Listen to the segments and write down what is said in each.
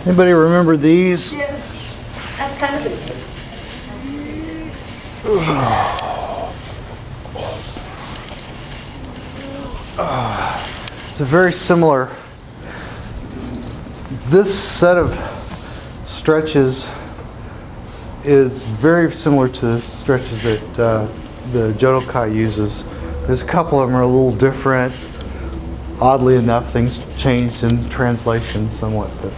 Anybody remember these? Yes. That's kind of it. It's a very similar. This set of stretches is very similar to the stretches that the Jodo uses. There's a couple of them are a little different. Oddly enough, things changed in translation somewhat, but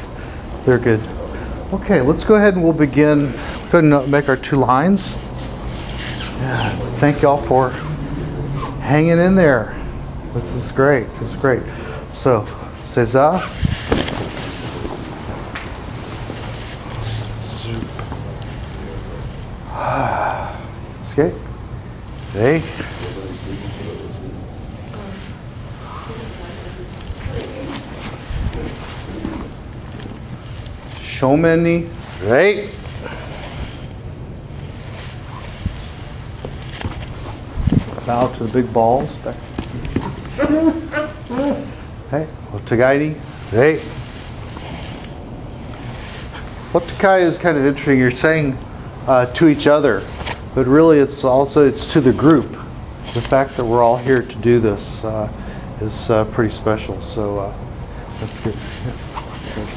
they're good. Okay, let's go ahead and we'll begin. Go ahead and make our 2 lines. Yeah, thank y'all for hanging in there. This is great. This is great. So, Seiza. Okay. Hey. Shomeni. Right. Bow to the big balls. Back. Hey. Otagairi. Right. Otakai is kind of interesting. You're saying to each other, but really it's to the group. The fact that we're all here to do this is pretty special. So that's good. Yeah.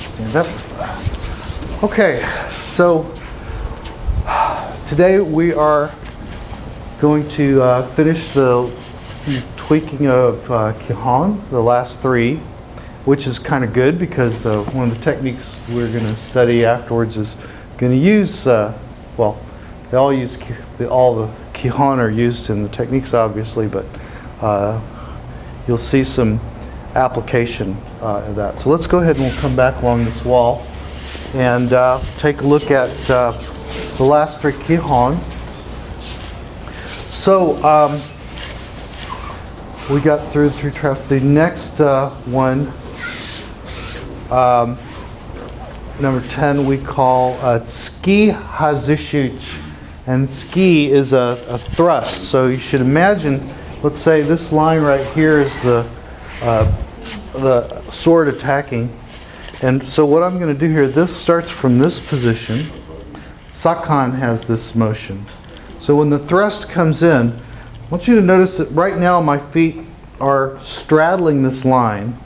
Stand up. Okay, so today we are going to finish the tweaking of Kihon, the last 3, which is kind of good because one of the techniques we're going to study afterwards is going to use, well, they all use, all the Kihon are used in the techniques obviously, but you'll see some application of that. So let's go ahead and we'll come back along this wall and take a look at the last 3 Kihon. So we got through the 3 traps. The next one, number 10, we call Suki-hazushi. And Suki is a thrust. So you should imagine, let's say this line right here is the sword attacking. And so what I'm going to do here, this starts from this position. Sakon has this motion. So when the thrust comes in, I want you to notice that right now my feet are straddling this line.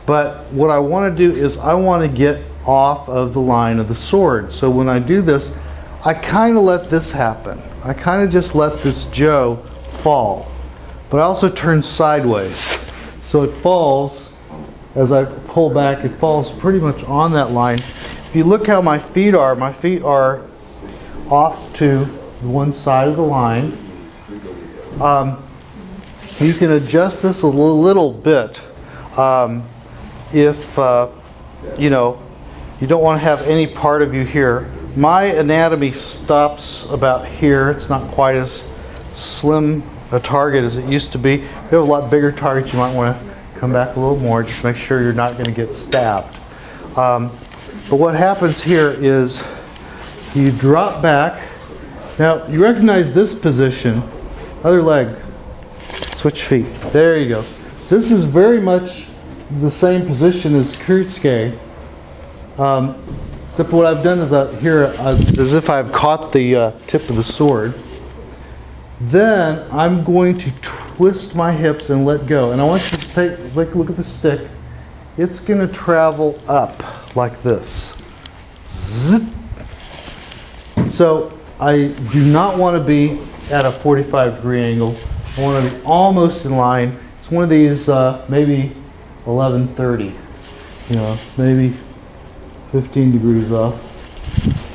But what I want to do is I want to get off of the line of the sword. So when I do this, I kind of let this happen. I kind of just let this Joe fall. But I also turn sideways. So it falls, as I pull back, it falls pretty much on that line. If you look how my feet are off to one side of the line. You can adjust this a little bit if you know, you don't want to have any part of you here. My anatomy stops about here. It's not quite as slim a target as it used to be. If you have a lot bigger targets, you might want to come back a little more. Just make sure you're not going to get stabbed. But what happens here is you drop back. Now, you recognize this position. Other leg. Switch feet. There you go. This is very much the same position as Kurutsuke. Except what I've done is here, as if I've caught the tip of the sword. Then I'm going to twist my hips and let go. And I want you to take a look at the stick. It's going to travel up like this. Zip. So I do not want to be at a 45-degree angle. I want to be almost in line. It's one of these maybe 11:30. You know, maybe 15 degrees off.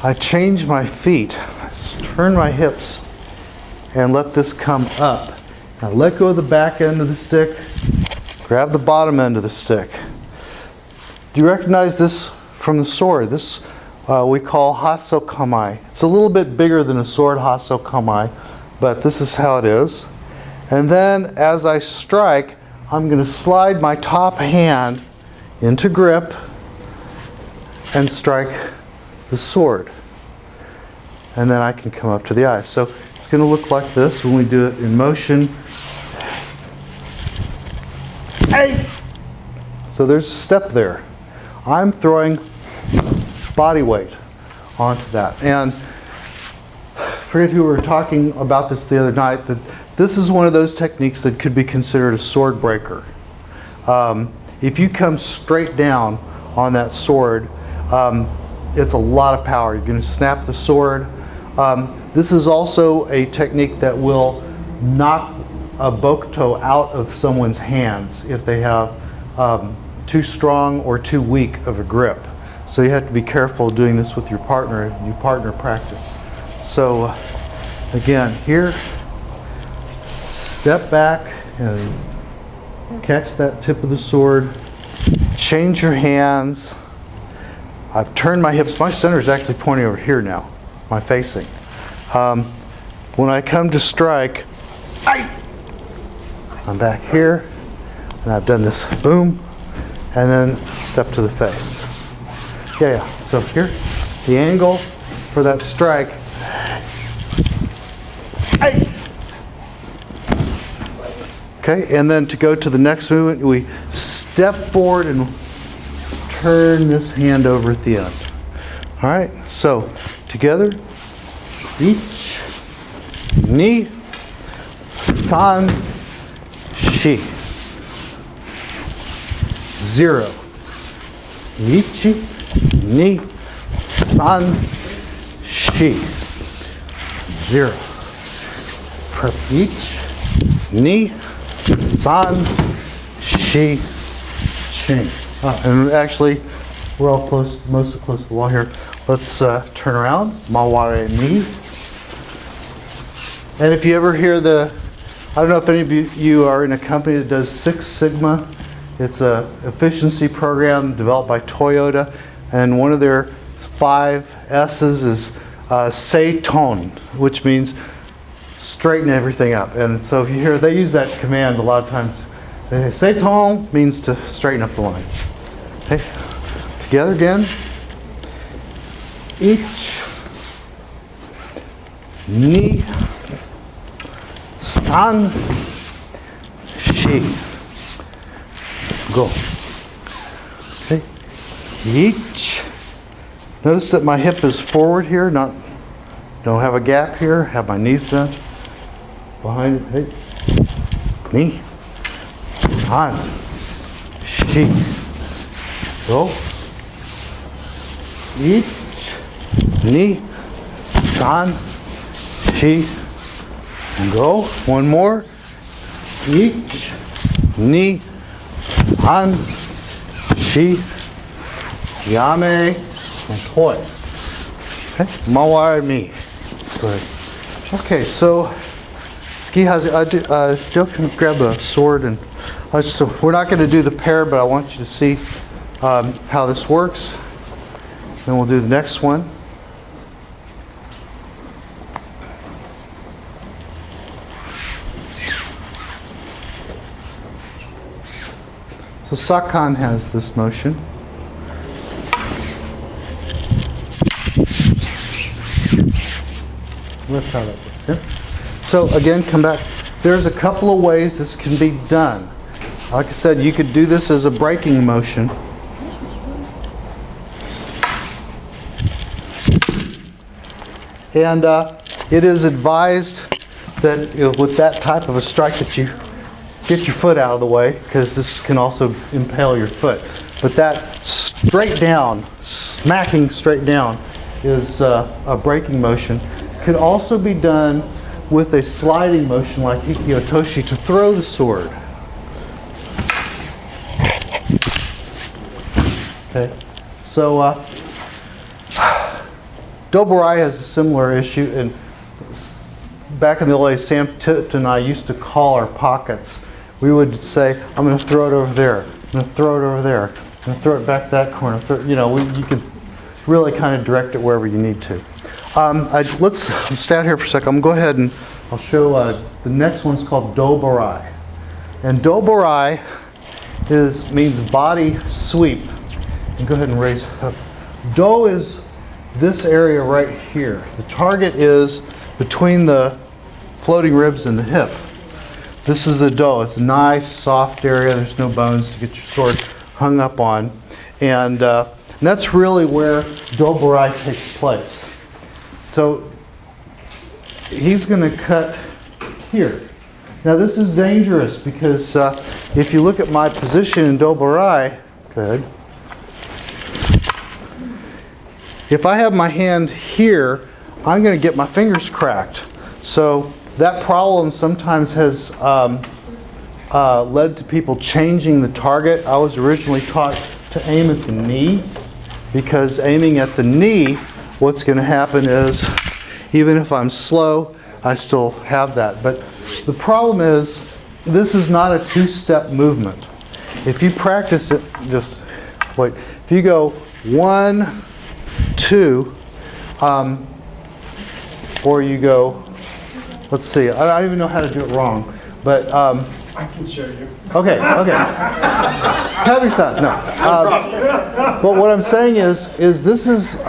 I change my feet, I turn my hips, and let this come up. Now let go of the back end of the stick, grab the bottom end of the stick. Do you recognize this from the sword? This we call hasokamai. It's a little bit bigger than a sword hasokamai, but this is how it is. And then as I strike, I'm going to slide my top hand into grip and strike the sword. And then I can come up to the eye. So it's going to look like this when we do it in motion. Hey! So there's a step there. I'm throwing body weight onto that. And I forget who we were talking about this the other night, that this is one of those techniques that could be considered a sword breaker. If you come straight down on that sword, it's a lot of power. You're going to snap the sword. This is also a technique that will knock a bokuto out of someone's hands if they have too strong or too weak of a grip. So you have to be careful doing this with your partner if you partner practice. So again, here, step back and catch that tip of the sword. Change your hands. I've turned my hips. My center is actually pointing over here now, my facing. When I come to strike, I'm back here, and I've done this, boom, and then step to the face. Yeah. So here, the angle for that strike. Okay, and then to go to the next movement, we step forward and turn this hand over at the end. All right, so together, each, ni, san, shi. 0. Ichi, ni, san, shi. 0. Each, ni, san, shi, ching. And actually, we're all close, mostly close to the wall here. Let's turn around. Maware ni. And if you ever hear I don't know if any of you are in a company that does Six Sigma. It's an efficiency program developed by Toyota. And one of their 5 S's is Seitei, which means straighten everything up. And so if you hear, they use that command a lot of times. They say Seitei means to straighten up the line. Okay, together again. Each, ni, san, shi. Go. Okay. Each. Notice that my hip is forward here, don't have a gap here, have my knees bent. Behind it. Hey. Ni. San. Shi. Go. Each. Ni. San. Shi. And go. One more. Each. Ni. San. Shi. Yame. And poi. Okay. Mawai mi. That's good. Okay, so Suki-hazushi, Joe can grab a sword and we're not going to do the pair, but I want you to see how this works. Then we'll do the next one. So Sakon has this motion. Lift how that works. Yeah? So again, come back. There's a couple of ways this can be done. Like I said, you could do this as a braking motion. And it is advised that with that type of a strike that you get your foot out of the way, because this can also impale your foot. But that straight down, smacking straight down, is a braking motion. Could also be done with a sliding motion like Hiki-otoshi to throw the sword. Okay, so Do-barai has a similar issue, and back in the old days, Sam Titt and I used to call our pockets. We would say, I'm going to throw it over there, I'm going to throw it over there, I'm going to throw it back that corner. You can really kind of direct it wherever you need to. Let's stand here for a second. I'm going to go ahead and I'll show the next one's called Do-barai. And Do-barai means body sweep. And go ahead and raise up. Do is this area right here. The target is between the floating ribs and the hip. This is the do. It's a nice soft area. There's no bones to get your sword hung up on. And And that's really where Do-barai takes place. So he's going to cut here. Now this is dangerous because if you look at my position in Do-barai, good. If I have my hand here, I'm going to get my fingers cracked. So that problem sometimes has led to people changing the target. I was originally taught to aim at the knee, because aiming at the knee, what's going to happen is, even if I'm slow, I still have that. But the problem is, this is not a two-step movement. If you practice it, just wait. If you go 1, 2, or you go, let's see, I don't even know how to do it wrong, but I can show you. okay. Kabi-san, no. But what I'm saying is this is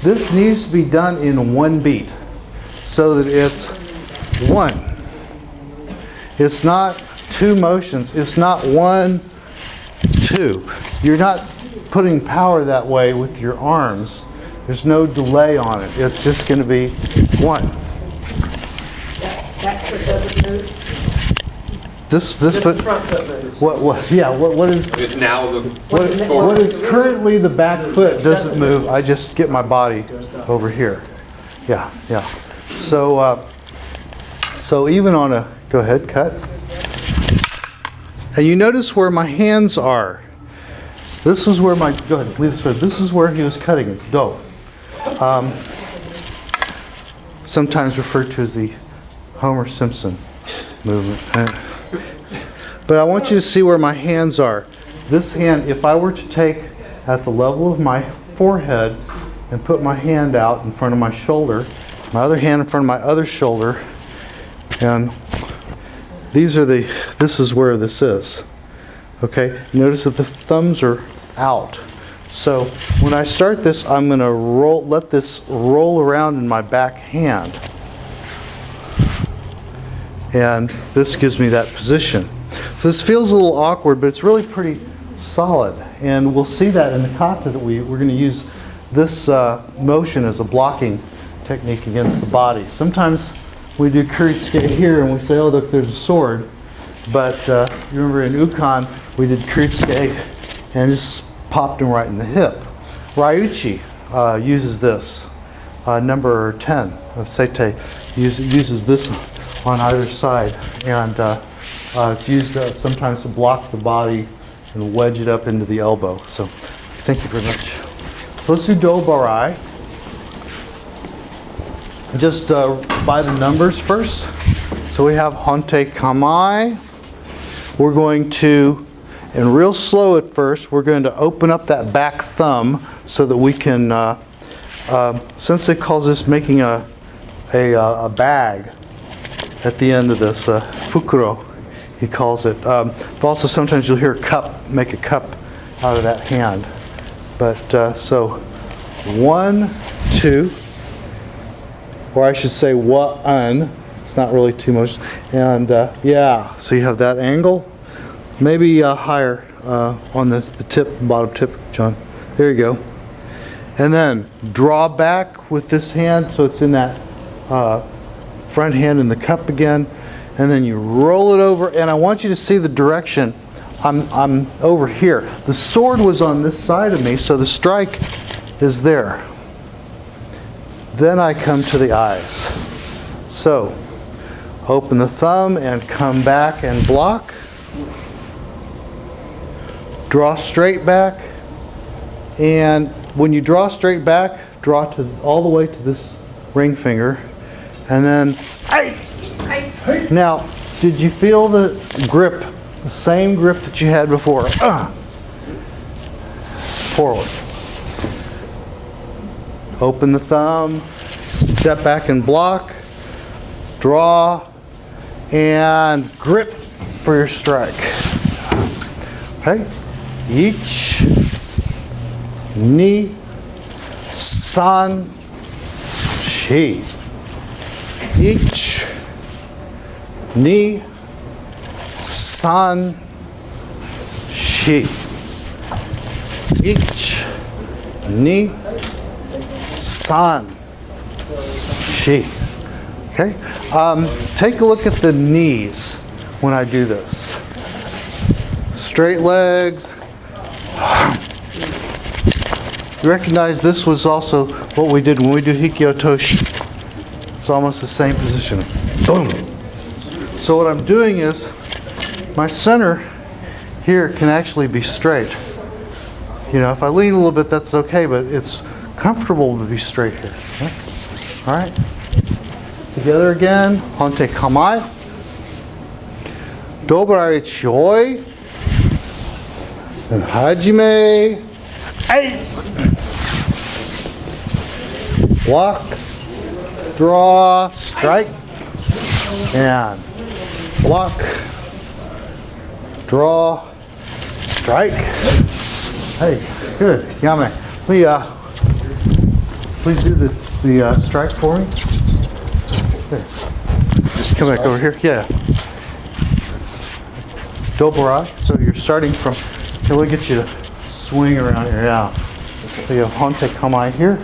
this needs to be done in one beat, so that it's 1. It's not 2 motions. It's not 1, 2. You're not putting power that way with your arms. There's no delay on it. It's just going to be 1. That foot doesn't move. This Just foot. the front foot moves. What is It's now the what is currently the back foot doesn't move. I just get my body over here. Yeah. So so even on a, go ahead, cut. And you notice where my hands are. This is where my, go ahead, leave this way. This is where he was cutting his do. Sometimes referred to as the Homer Simpson movement. But I want you to see where my hands are. This hand, if I were to take at the level of my forehead and put my hand out in front of my shoulder, my other hand in front of my other shoulder, and this is where this is. Okay, notice that the thumbs are out. So when I start this, I'm going to let this roll around in my back hand. And this gives me that position. So this feels a little awkward, but it's really pretty solid. And we'll see that in the kata that we're going to use this motion as a blocking technique against the body. Sometimes we do kuritsuke here and we say, oh, look, there's a sword. But you remember in Ukon, we did kuritsuke and just popped him right in the hip. Ryuuchi uses this. Number 10 of Seitei uses this on either side. And it's used sometimes to block the body and wedge it up into the elbow. So thank you very much. So let's do Do-barai. Just by the numbers first. So we have Honte Kamai. We're going to, and real slow at first, we're going to open up that back thumb so that we can, Sensei calls this making a bag at the end of this, fukuro, he calls it. But also sometimes you'll hear make a cup out of that hand. But so 1, 2, or I should say one. It's not really too much. And yeah, so you have that angle. Maybe higher on the tip, bottom tip, John. There you go. And then draw back with this hand so it's in that front hand in the cup again. And then you roll it over. And I want you to see the direction. I'm over here. The sword was on this side of me, so the strike is there. Then I come to the eyes. So open the thumb and come back and block. Draw straight back. And when you draw straight back, draw all the way to this ring finger. And then, now, did you feel the grip, the same grip that you had before? Forward. Open the thumb, step back and block, draw, and grip for your strike. Okay? Ich, ni, san, shi. Ich, ni, san, shi. Ich, Ni. San. Shi. Okay? Take a look at the knees when I do this. Straight legs. You recognize this was also what we did when we do Hikiotoshi. It's almost the same position. Boom. So what I'm doing is my center here can actually be straight. You know, if I lean a little bit, that's okay, but it's comfortable to be straight here. Okay? All right. Together again. Honte kamai. Do-barai chihoi. And hajime. Hey. Block. Draw. Strike. And block. Draw. Strike. Hey, good. Yame. Please do the strike for me. There. Just come back over here. Yeah. Do-barai. So you're starting from. Here, we'll get you to swing around here. Yeah. So you have honte kamai here.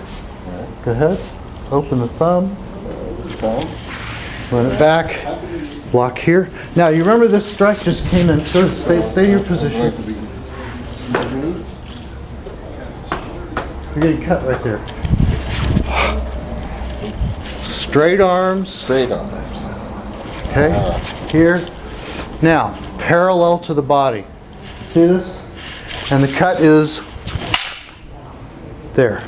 Go ahead. Open the thumb. Run it back. Block here. Now you remember this strike just came in. So stay in your position. You're getting cut right there. Straight arms. Straight arms. Okay. Here. Now, parallel to the body. See this? And the cut is there.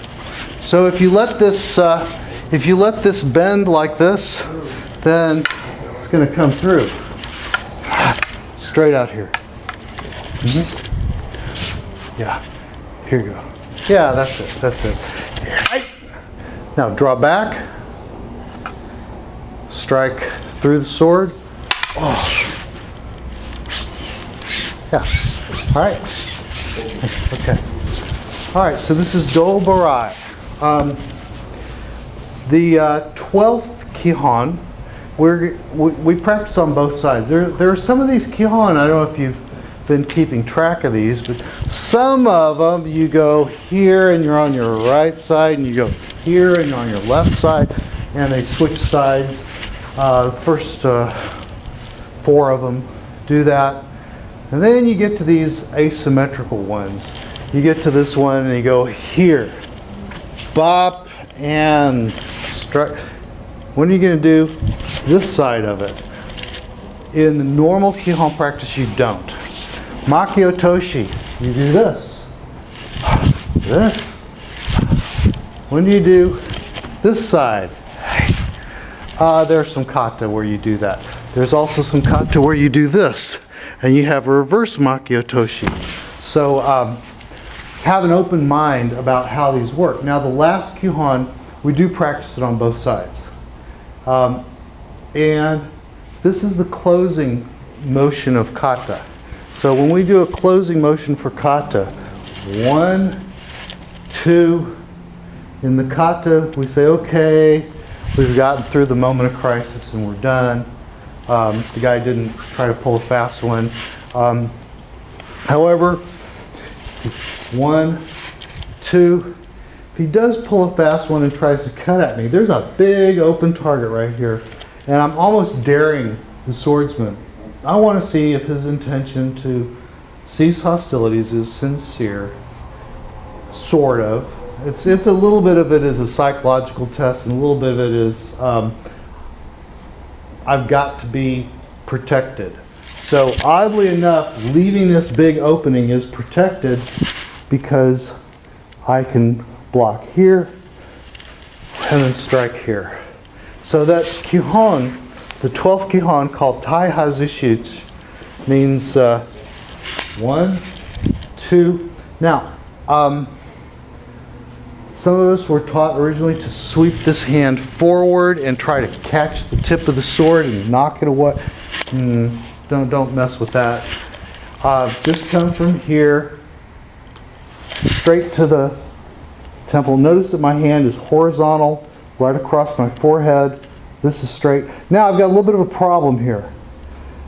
So if you let this bend like this, then it's going to come through. Straight out here. Yeah. Here you go. Yeah, that's it. That's it. Right. Now draw back. Strike through the sword. Oh. Yeah. All right. Okay. All right. So this is Do-barai. The 12th Kihon, we practice on both sides. There are some of these Kihon, I don't know if you've been keeping track of these, but some of them you go here and you're on your right side, and you go here and you're on your left side, and they switch sides. First 4 of them do that. And then you get to these asymmetrical ones. You get to this one and you go here. Bop and strike. When are you going to do this side of it? In the normal Kihon practice, you don't. Makiotoshi, you do this. This. When do you do this side? There's some kata where you do that. There's also some kata where you do this. And you have a reverse makiotoshi. So have an open mind about how these work. Now the last Kihon, we do practice it on both sides. And this is the closing motion of kata. So when we do a closing motion for kata, 1, 2, in the kata we say, okay, we've gotten through the moment of crisis and we're done. The guy didn't try to pull a fast one. However, 1, 2, if he does pull a fast one and tries to cut at me, there's a big open target right here. And I'm almost daring the swordsman. I want to see if his intention to cease hostilities is sincere. Sort of. It's a little bit of it is a psychological test, and a little bit of it is I've got to be protected. So oddly enough, leaving this big opening is protected because I can block here and then strike here. So that's Kihon, the 12th Kihon called Tai-hazushi, means 1, 2. Now, some of us were taught originally to sweep this hand forward and try to catch the tip of the sword and knock it away. Don't mess with that. Just come from here straight to the temple. Notice that my hand is horizontal right across my forehead. This is straight. Now I've got a little bit of a problem here.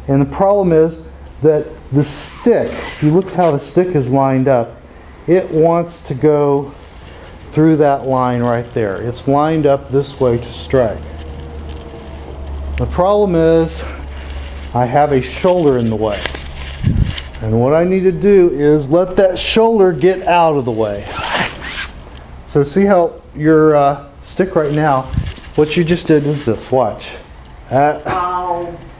And the problem is that the stick, if you look how the stick is lined up, it wants to go through that line right there. It's lined up this way to strike. The problem is I have a shoulder in the way. And what I need to do is let that shoulder get out of the way. So see how your stick right now, what you just did is this, watch.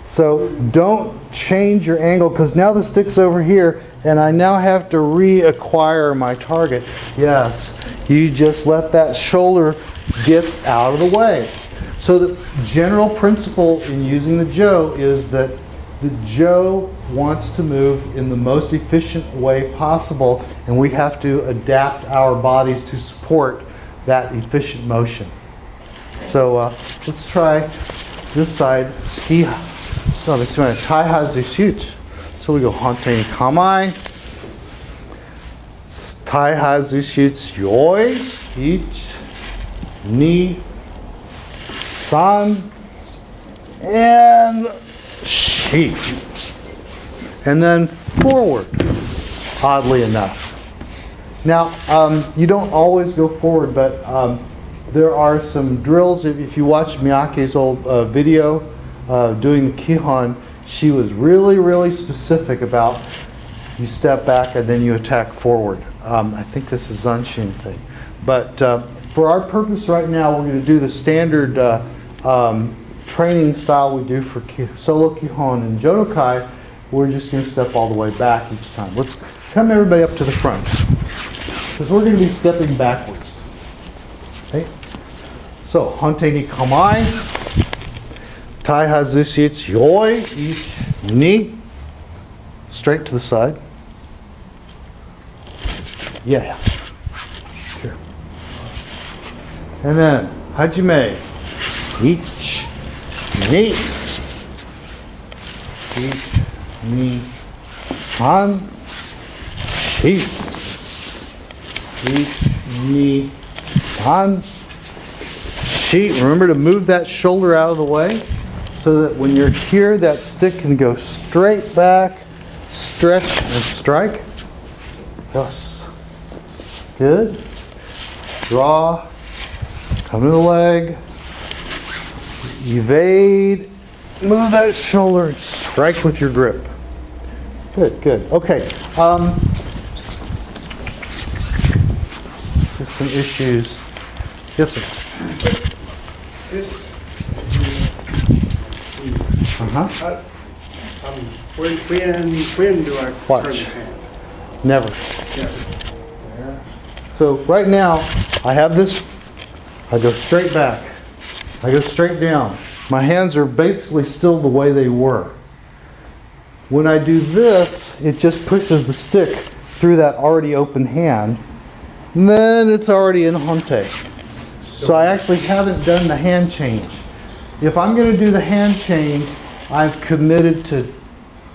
So don't change your angle because now the stick's over here and I now have to reacquire my target. Yes, you just let that shoulder get out of the way. So the general principle in using the Jo is that the Jo wants to move in the most efficient way possible, and we have to adapt our bodies to support that efficient motion. So let's try this side. Tai-hazushi. So we go Hante ni Kamai. Tai-hazushi Yoi. Ich, Ni, San, and Shi. And then forward, oddly enough. Now, you don't always go forward, but there are some drills. If you watch Miyake's old video doing the Kihon, she was really specific about you step back and then you attack forward. I think this is Zanshin thing. But for our purpose right now, we're going to do the standard training style we do for solo Kihon and Jodo-kai. We're just going to step all the way back each time. Let's come everybody up to the front. Because we're going to be stepping backwards. Okay? So, Hante ni Kamai. Tai-hazushi Yoi. Ich, Ni. Straight to the side. Yeah. Here. And then, Hajime. Ich, Ni. Ich, Ni, San. Shi. Ni, San, Shi. Remember to move that shoulder out of the way so that when you're here, that stick can go straight back, stretch, and strike. Yes. Good. Draw. Come to the leg. Evade. Move that shoulder and strike with your grip. Good. Okay. There's some issues. Yes, sir. This. When do I Watch. turn this hand? Never. Never. So right now, I have this. I go straight back. I go straight down. My hands are basically still the way they were. When I do this, it just pushes the stick through that already open hand. And then it's already in Hante. So I actually haven't done the hand change. If I'm going to do the hand change, I've committed to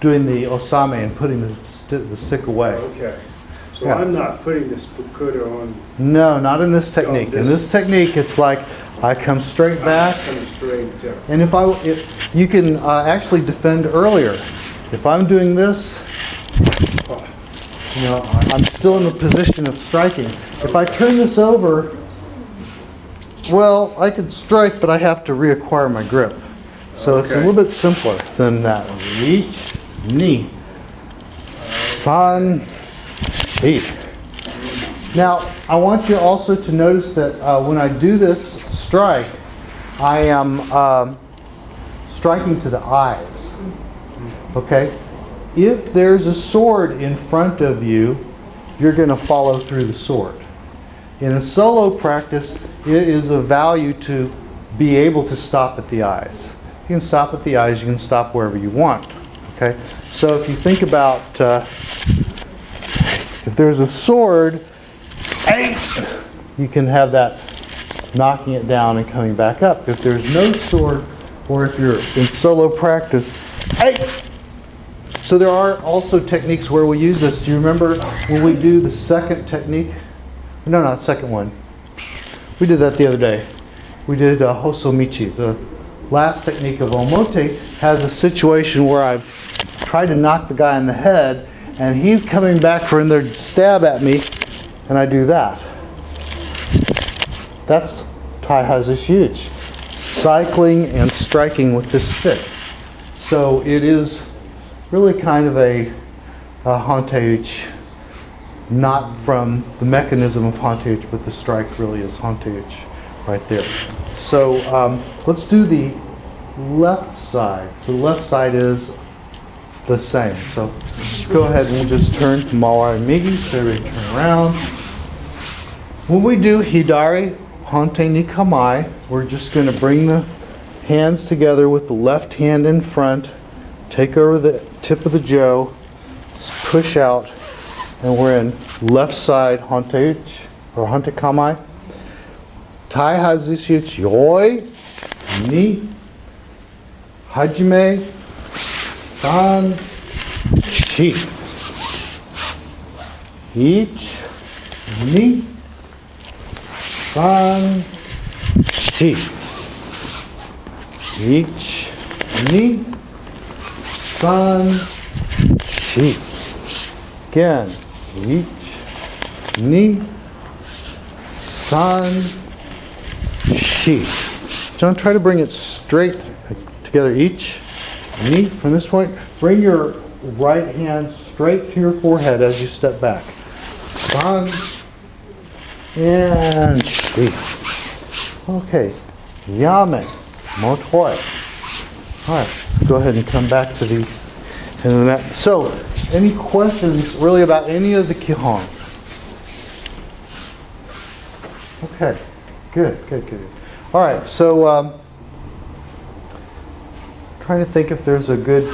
doing the osame and putting the stick away. Okay. So Yeah. I'm not putting this fukuda on. No, not in this technique. In this technique, it's like I come straight back. Coming straight down. And if you can actually defend earlier. If I'm doing this, I'm still in the position of striking. If I turn this over, well, I could strike, but I have to reacquire my grip. So it's a little bit simpler than that one. Reach, knee, san, shi. Now, I want you also to notice that when I do this strike, I am striking to the eyes. Okay? If there's a sword in front of you, you're going to follow through the sword. In a solo practice, it is of value to be able to stop at the eyes. You can stop at the eyes, you can stop wherever you want. Okay? So if you think about if there's a sword, you can have that knocking it down and coming back up. If there's no sword, or if you're in solo practice, so there are also techniques where we use this. Do you remember when we do the second technique? No, not the second one. We did that the other day. We did Hosomichi. The last technique of Omote has a situation where I've tried to knock the guy in the head, and he's coming back for another stab at me, and I do that. That's Tai-hazushi, cycling and striking with this stick. So it is really kind of a hantei, not from the mechanism of hantei, but the strike really is hantei right there. So let's do the left side. So the left side is the same. So let's go ahead and we'll just turn to Mawai Migi. So everybody turn around. When we do Hidari Hantei ni Kamai, we're just going to bring the hands together with the left hand in front, take over the tip of the jo, push out, and we're in left side Hantei or Hantei Kamai. Tai-hazushi yoi ni hajime san shi. Ich ni san shi. Ich ni san shi. Again. Ich ni san shi. Don't try to bring it straight together. Ich ni from this point. Bring your right hand straight to your forehead as you step back. San and shi. Okay. Yame. Motoi. Alright, let's go ahead and come back to the mat. So, any questions really about any of the Kihon? Okay. Good. Alright, so trying to think if there's a good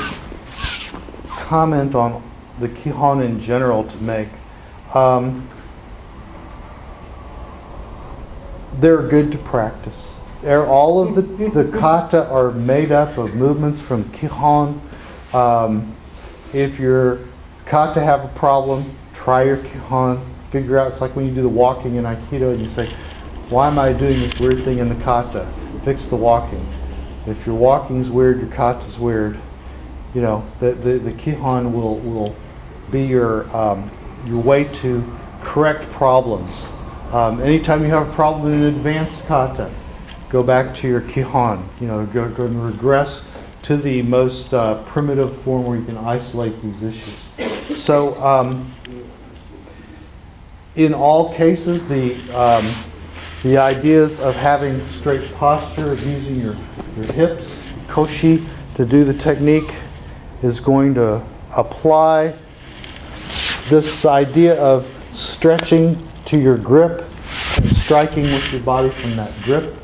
comment on the Kihon in general to make. They're good to practice. All of the kata are made up of movements from Kihon. If your kata have a problem, try your Kihon. Figure out, it's like when you do the walking in Aikido and you say, why am I doing this weird thing in the kata? Fix the walking. If your walking's weird, your kata's weird. You know, the Kihon will be your way to correct problems. Anytime you have a problem in an advanced kata, go back to your Kihon. You know, go and regress to the most primitive form where you can isolate these issues. So, in all cases, the ideas of having straight posture, of using your hips, koshi, to do the technique is going to apply. This idea of stretching to your grip and striking with your body from that grip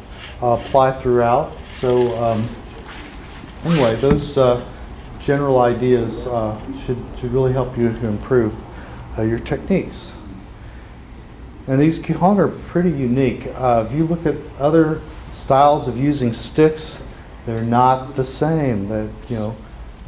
apply throughout. So anyway, those general ideas should really help you to improve your techniques. And these Kihon are pretty unique. If you look at other styles of using sticks, they're not the same. That, you know,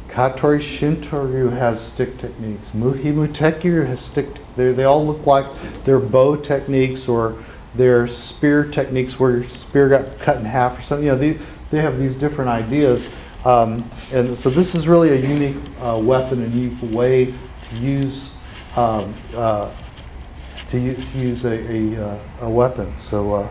Katori Shinto Ryu has stick techniques. Muhimu Tekiryu has stick. They all look like they're bow techniques or they're spear techniques where your spear got cut in half or something. You know, they have these different ideas, and so this is really a unique weapon, a unique way to use a weapon. So